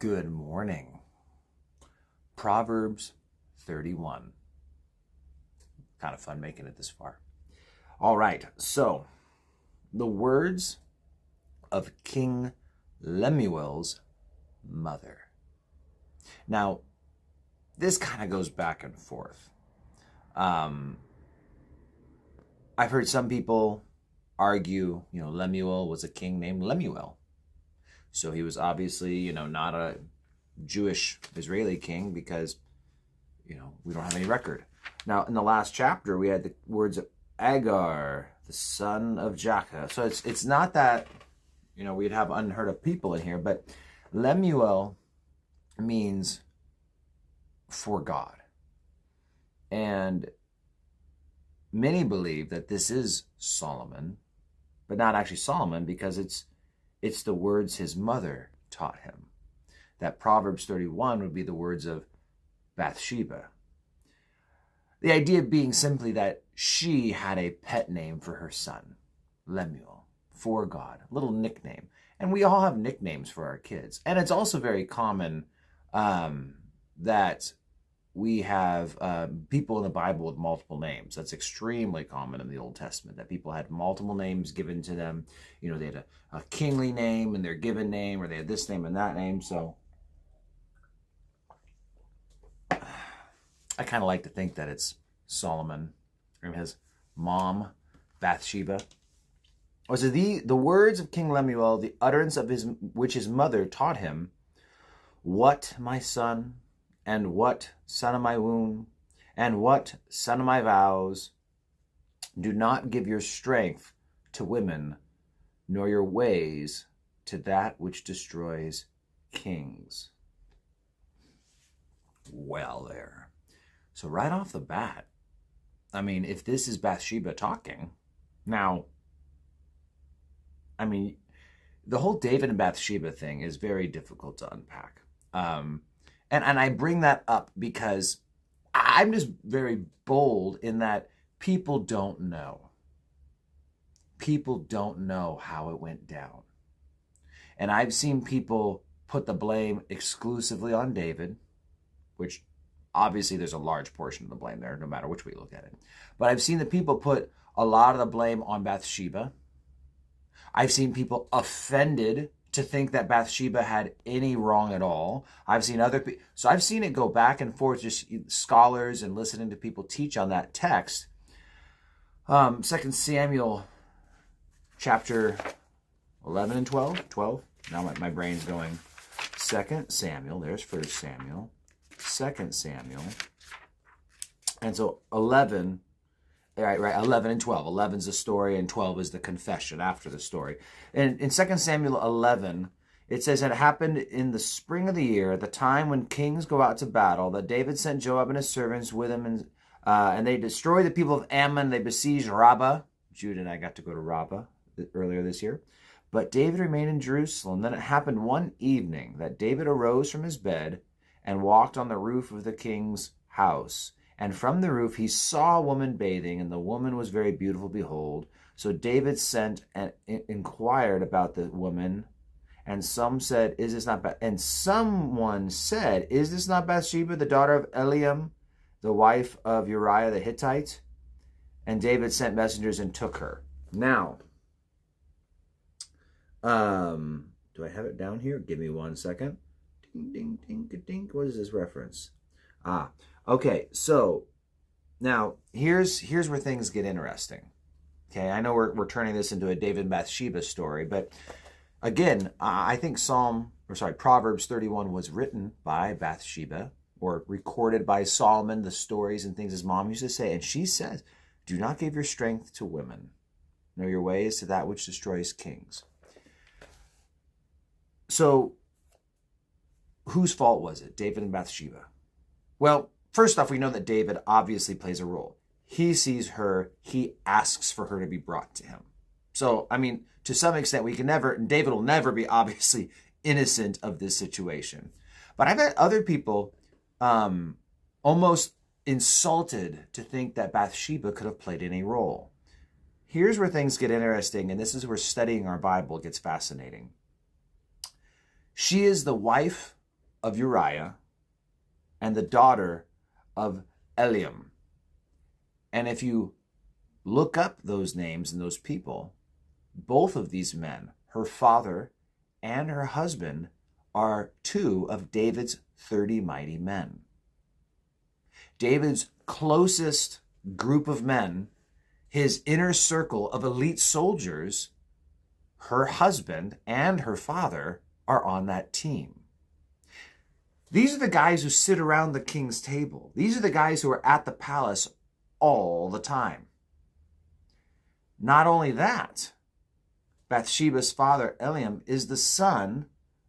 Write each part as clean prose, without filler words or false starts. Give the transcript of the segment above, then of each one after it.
Good morning. Proverbs 31. Kind of fun making it this far. All right, so the words of King Lemuel's mother. Now, this kind of goes back and forth. I've heard some people argue, Lemuel was a king named Lemuel. So he was obviously, not a Jewish Israeli king because, we don't have any record. Now, in the last chapter, we had the words of Agar, the son of Jacob. So it's not that, we'd have unheard of people in here, but Lemuel means for God. And many believe that this is Solomon, but not actually Solomon because it's the words his mother taught him. That Proverbs 31 would be the words of Bathsheba. The idea being simply that she had a pet name for her son, Lemuel, for God, a little nickname. And we all have nicknames for our kids. And it's also very common that we have people in the Bible with multiple names. That's extremely common in the Old Testament, that people had multiple names given to them. They had a kingly name and their given name, or they had this name and that name. So I kind of like to think that it's Solomon and his mom, Bathsheba. So the words of King Lemuel, the utterance of which his mother taught him, "What, my son, and what, son of my womb, and what, son of my vows, do not give your strength to women, nor your ways to that which destroys kings." Well, there. So right off the bat, if this is Bathsheba talking, now, the whole David and Bathsheba thing is very difficult to unpack. And I bring that up because I'm just very bold in that people don't know. People don't know how it went down. And I've seen people put the blame exclusively on David, which obviously there's a large portion of the blame there, no matter which way you look at it. But I've seen the people put a lot of the blame on Bathsheba. I've seen people offended to think that Bathsheba had any wrong at all. I've seen other people. So I've seen it go back and forth, just scholars and listening to people teach on that text. 2 Samuel chapter 11 and 12. 12. Now my brain's going. 2 Samuel. There's 1 Samuel. 2 Samuel. And so 11. Right, 11 and 12. 11 is the story and 12 is the confession after the story. And in 2 Samuel 11, it says, "It happened in the spring of the year, at the time when kings go out to battle, that David sent Joab and his servants with him, and they destroyed the people of Ammon. They besieged Rabbah." Judah and I got to go to Rabbah earlier this year. "But David remained in Jerusalem. Then it happened one evening that David arose from his bed and walked on the roof of the king's house. And from the roof he saw a woman bathing, and the woman was very beautiful, behold. So David sent and inquired about the woman, and some said, "Is this not and someone said, 'Is this not Bathsheba, the daughter of Eliam, the wife of Uriah the Hittite?' And David sent messengers and took her." Now, do I have it down here? Give me 1 second. Ding, ding, ding, ding. What is this reference? Okay, so now here's where things get interesting. Okay, I know we're turning this into a David and Bathsheba story, but again, I think Proverbs 31 was written by Bathsheba, or recorded by Solomon, the stories and things his mom used to say. And she says, "Do not give your strength to women, nor your ways to that which destroys kings." So whose fault was it, David and Bathsheba? Well, first off, we know that David obviously plays a role. He sees her, he asks for her to be brought to him. So, to some extent, David will never be obviously innocent of this situation. But I bet other people almost insulted to think that Bathsheba could have played any role. Here's where things get interesting, and this is where studying our Bible gets fascinating. She is the wife of Uriah and the daughter of Eliam. And if you look up those names and those people, both of these men, her father and her husband, are two of David's 30 mighty men. David's closest group of men, his inner circle of elite soldiers, her husband and her father are on that team. These are the guys who sit around the king's table. These are the guys who are at the palace all the time. Not only that, Bathsheba's father, Eliam, is the son,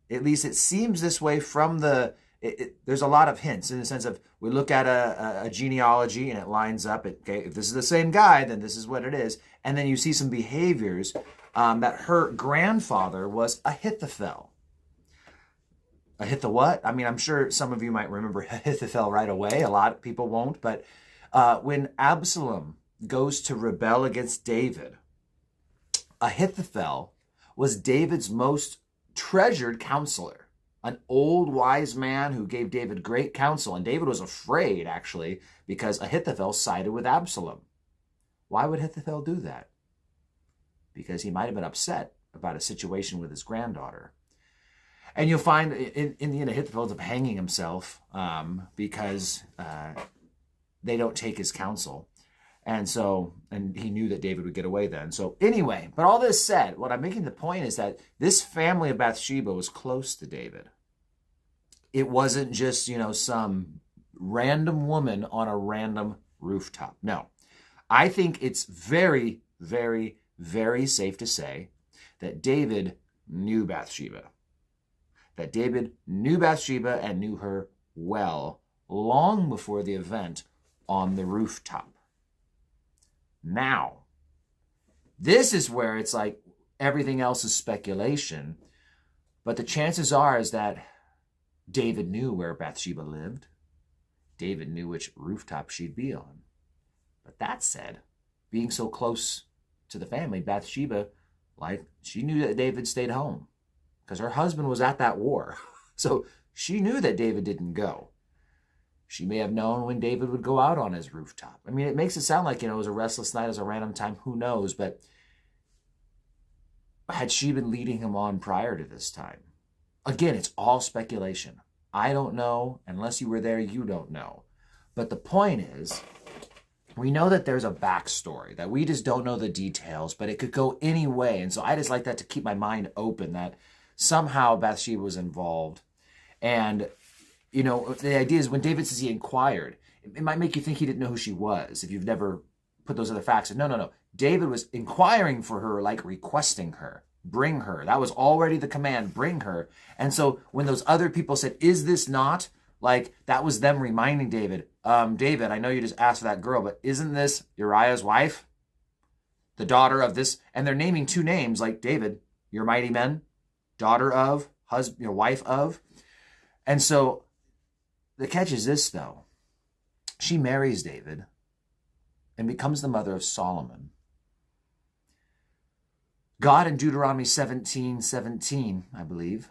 at least it seems this way from there's a lot of hints in the sense of we look at a genealogy and it lines up. Okay, if this is the same guy, then this is what it is. And then you see some behaviors that her grandfather was Ahithophel. What? I mean, I'm sure some of you might remember Ahithophel right away. A lot of people won't. But when Absalom goes to rebel against David, Ahithophel was David's most treasured counselor, an old wise man who gave David great counsel. And David was afraid, actually, because Ahithophel sided with Absalom. Why would Ahithophel do that? Because he might have been upset about a situation with his granddaughter. And you'll find in the end, Ahithophel ends up hanging himself because they don't take his counsel. And he knew that David would get away then. So anyway, but all this said, what I'm making the point is that this family of Bathsheba was close to David. It wasn't just, some random woman on a random rooftop. No, I think it's very, very, very safe to say that David knew Bathsheba. That David knew Bathsheba and knew her well long before the event on the rooftop. Now, this is where it's like everything else is speculation, but the chances are is that David knew where Bathsheba lived. David knew which rooftop she'd be on. But that said, being so close to the family, Bathsheba, she knew that David stayed home because her husband was at that war. So she knew that David didn't go. She may have known when David would go out on his rooftop. I mean, it makes it sound like, it was a restless night, it was a random time, who knows? But had she been leading him on prior to this time? Again, it's all speculation. I don't know. Unless you were there, you don't know. But the point is, we know that there's a backstory, that we just don't know the details, but it could go any way. And so I just like that to keep my mind open, that somehow Bathsheba was involved. And the idea is when David says he inquired, it might make you think he didn't know who she was if you've never put those other facts in. No. David was inquiring for her, like requesting her, bring her. That was already the command, bring her. And so when those other people said, is this not? That was them reminding David, David, I know you just asked for that girl, but isn't this Uriah's wife? The daughter of this? And they're naming two names like David, your mighty men, daughter of, husband, your wife of. And so the catch is this, though. She marries David and becomes the mother of Solomon. God in Deuteronomy 17:17, I believe,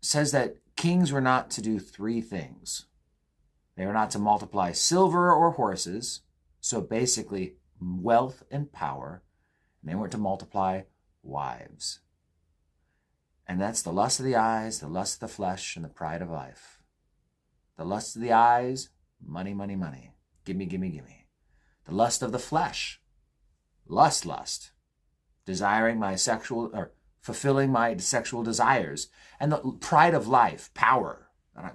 says that kings were not to do three things. They were not to multiply silver or horses, so basically wealth and power. And they weren't to multiply wives. And that's the lust of the eyes, the lust of the flesh, and the pride of life. The lust of the eyes, money, money, money. Gimme, gimme, gimme. The lust of the flesh, lust. Desiring my sexual, or fulfilling my sexual desires. And the pride of life, power. I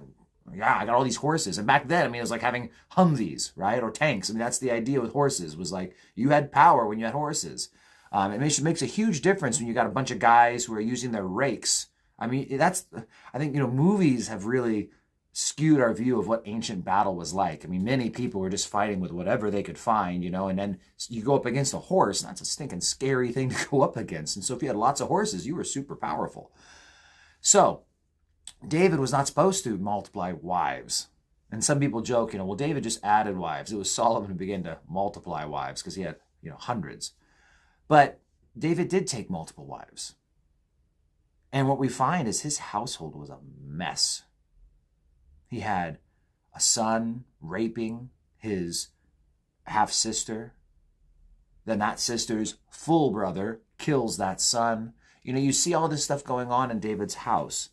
got all these horses. And back then, it was like having Humvees, right? Or tanks. That's the idea with horses, was like you had power when you had horses. It makes a huge difference when you got a bunch of guys who are using their rakes. I think, movies have really skewed our view of what ancient battle was like. Many people were just fighting with whatever they could find, and then you go up against a horse, and that's a stinking scary thing to go up against. And so if you had lots of horses, you were super powerful. So David was not supposed to multiply wives. And some people joke, well, David just added wives. It was Solomon who began to multiply wives because he had, hundreds. But David did take multiple wives. And what we find is his household was a mess. He had a son raping his half-sister. Then that sister's full brother kills that son. You see all this stuff going on in David's house.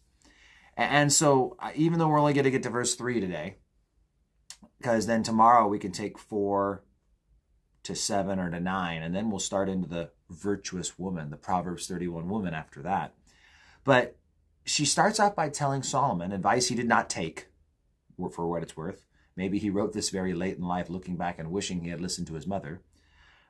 And so even though we're only going to get to verse 3 today, because then tomorrow we can take 4 to 7 or to 9, and then we'll start into the virtuous woman, the Proverbs 31 woman after that. But she starts off by telling Solomon advice he did not take, for what it's worth. Maybe he wrote this very late in life, looking back and wishing he had listened to his mother.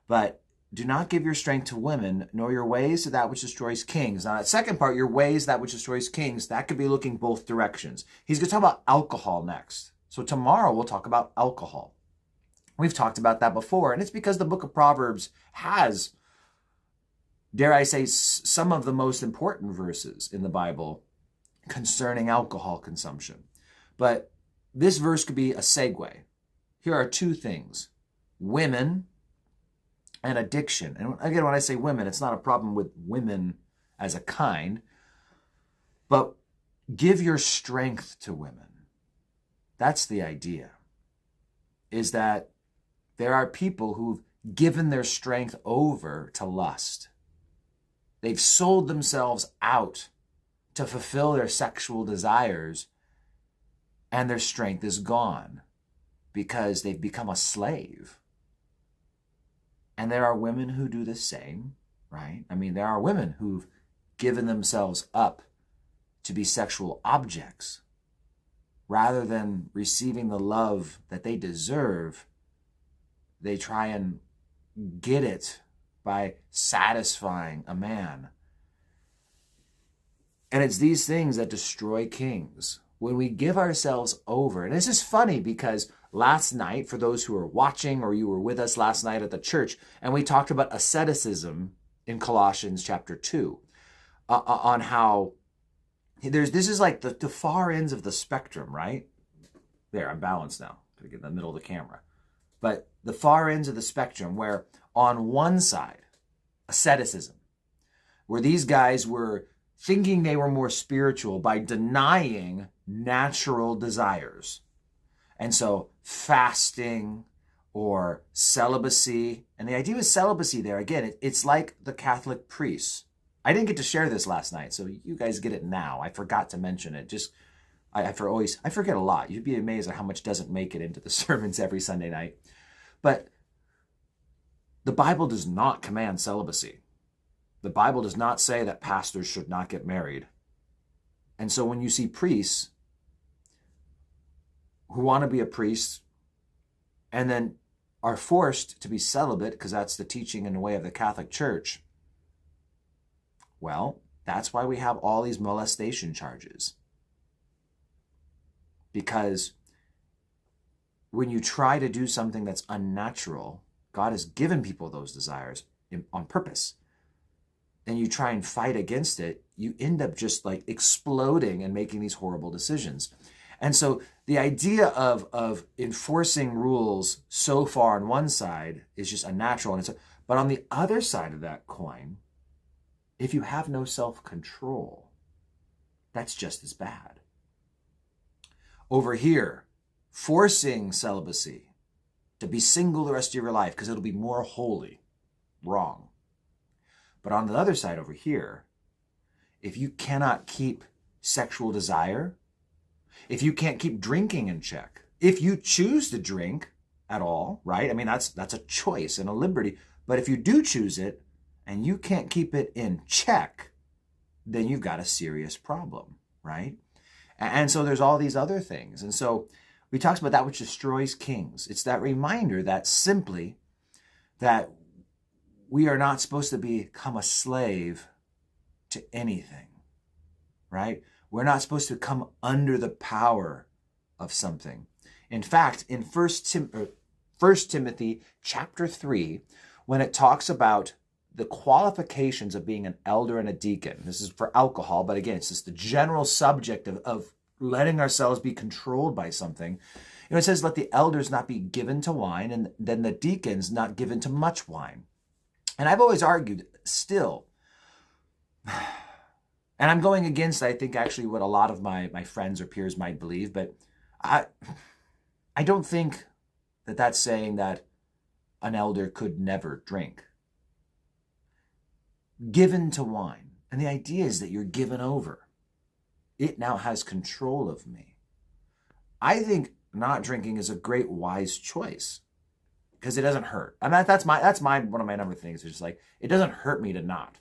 But do not give your strength to women, nor your ways to that which destroys kings. Now, that second part, your ways, that which destroys kings, that could be looking both directions. He's going to talk about alcohol next. So tomorrow we'll talk about alcohol. We've talked about that before, and it's because the book of Proverbs has, dare I say, some of the most important verses in the Bible concerning alcohol consumption. But this verse could be a segue. Here are two things: women and addiction. And again, when I say women, it's not a problem with women as a kind, but give your strength to women. That's the idea, is that there are people who've given their strength over to lust. They've sold themselves out to fulfill their sexual desires, and their strength is gone because they've become a slave. And there are women who do the same, right? I mean, there are women who've given themselves up to be sexual objects. Rather than receiving the love that they deserve, they try and get it by satisfying a man. And it's these things that destroy kings. When we give ourselves over, and this is funny because last night, for those who are watching or you were with us last night at the church, and we talked about asceticism in Colossians chapter 2, on how this is like the far ends of the spectrum, right? There, I'm balanced now. Gotta get in the middle of the camera. But the far ends of the spectrum, where on one side, asceticism, where these guys were thinking they were more spiritual by denying natural desires. And so fasting or celibacy, and the idea of celibacy there, again, it's like the Catholic priests. I didn't get to share this last night, so you guys get it now. I forgot to mention it. I forget a lot. You'd be amazed at how much doesn't make it into the sermons every Sunday night. But the Bible does not command celibacy. The Bible does not say that pastors should not get married. And so when you see priests who want to be a priest and then are forced to be celibate because that's the teaching and the way of the Catholic Church, well, that's why we have all these molestation charges. Because when you try to do something that's unnatural, God has given people those desires on purpose, and you try and fight against it, you end up just like exploding and making these horrible decisions. And so the idea of enforcing rules so far on one side is just unnatural. But on the other side of that coin, if you have no self-control, that's just as bad. Over here, forcing celibacy, to be single the rest of your life because it'll be more holy, wrong. But on the other side over here, if you cannot keep sexual desire, if you can't keep drinking in check, if you choose to drink at all, right? I mean, that's a choice and a liberty. But if you do choose it and you can't keep it in check, then you've got a serious problem, right? And so there's all these other things. And so we talked about that which destroys kings. It's that reminder that simply that we are not supposed to become a slave to anything, right? We're not supposed to come under the power of something. In fact, in 1 Timothy chapter 3, when it talks about the qualifications of being an elder and a deacon, this is for alcohol, but again, it's just the general subject of letting ourselves be controlled by something. It says, let the elders not be given to wine, and then the deacons not given to much wine. And I've always argued still, and I'm going against, I think, actually what a lot of my friends or peers might believe, but I I don't think that that's saying that an elder could never drink. Given to wine. And the idea is that you're given over. It now has control of me. I think not drinking is a great wise choice because it doesn't hurt. I mean, that's one of my number things. It's just like, it doesn't hurt me to not.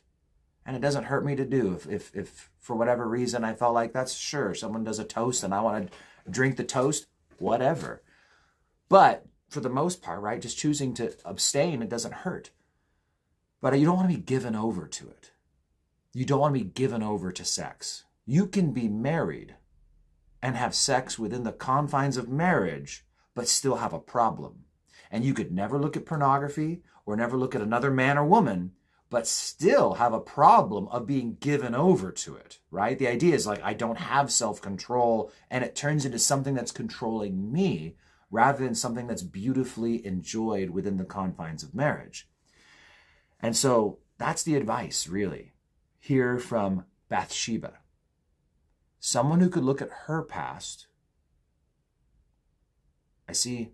And it doesn't hurt me to do. If for whatever reason I felt like that's sure, someone does a toast and I want to drink the toast, whatever. But for the most part, right, just choosing to abstain, it doesn't hurt. But you don't want to be given over to it. You don't want to be given over to sex. You can be married and have sex within the confines of marriage, but still have a problem. And you could never look at pornography or never look at another man or woman, but still have a problem of being given over to it, right? The idea is like, I don't have self-control, and it turns into something that's controlling me rather than something that's beautifully enjoyed within the confines of marriage. And so that's the advice, really, here from Bathsheba. Someone who could look at her past. I see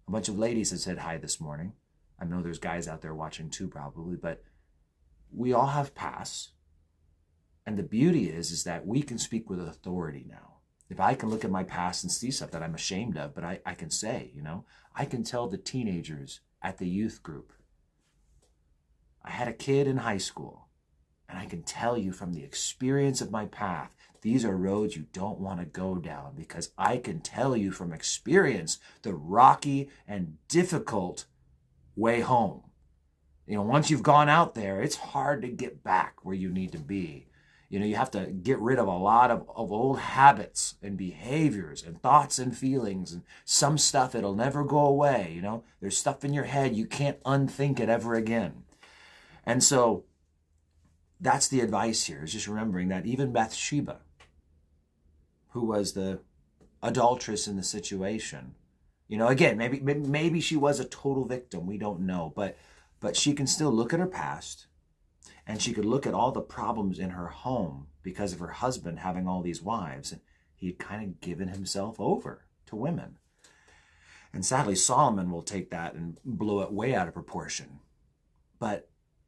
a bunch of ladies that said hi this morning. I know there's guys out there watching too, probably, but we all have pasts. And the beauty is that we can speak with authority now. If I can look at my past and see stuff that I'm ashamed of, but I can say, I can tell the teenagers at the youth group, I had a kid in high school, and I can tell you from the experience of my path, these are roads you don't want to go down, because I can tell you from experience the rocky and difficult way home. Once you've gone out there, it's hard to get back where you need to be. You have to get rid of a lot of old habits and behaviors and thoughts and feelings, and some stuff, it'll never go away. There's stuff in your head, you can't unthink it ever again. And so that's the advice here, is just remembering that even Bathsheba, who was the adulteress in the situation, again, maybe she was a total victim. We don't know, but she can still look at her past, and she could look at all the problems in her home because of her husband having all these wives, and he'd kind of given himself over to women. And sadly, Solomon will take that and blow it way out of proportion. But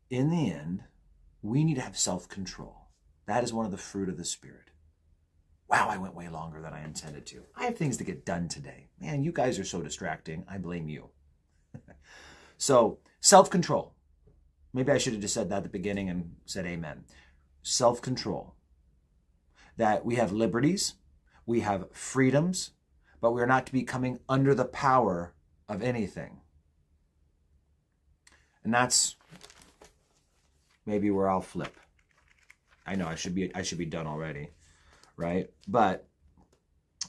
in the end, we need to have self-control. That is one of the fruit of the Spirit. Wow, I went way longer than I intended to. I have things to get done today. Man, you guys are so distracting. I blame you. So, self-control. Maybe I should have just said that at the beginning and said amen. Self-control. That we have liberties, we have freedoms, but we are not to be coming under the power of anything. And that's maybe where I'll flip. I know I should be done already, right? But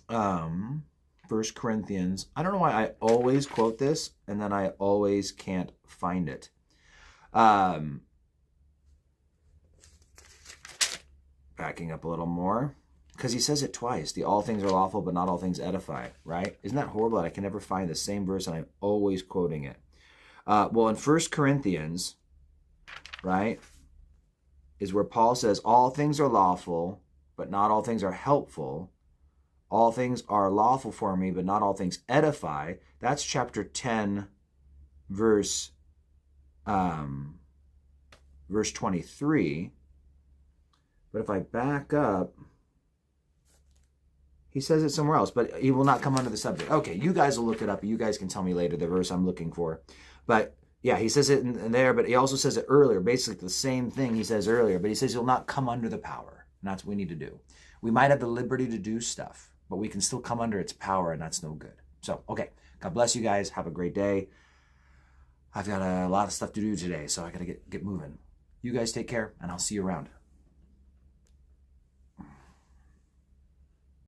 1 Corinthians, I don't know why I always quote this and then I always can't find it. Backing up a little more, because he says it twice. The all things are lawful, but not all things edify, right? Isn't that horrible that I can never find the same verse and I'm always quoting it? Well, in 1 Corinthians, right, is where Paul says, all things are lawful, but not all things are helpful. All things are lawful for me, but not all things edify. That's chapter 10, verse 23. But if I back up, he says it somewhere else, but he will not come under the subject. Okay, you guys will look it up. You guys can tell me later the verse I'm looking for. But yeah, he says it in there, but he also says it earlier, basically the same thing he says earlier, but he says he'll not come under the power. And that's what we need to do. We might have the liberty to do stuff, but we can still come under its power, and that's no good. So, okay, God bless you guys. Have a great day. I've got a lot of stuff to do today, so I got to get moving. You guys take care, and I'll see you around.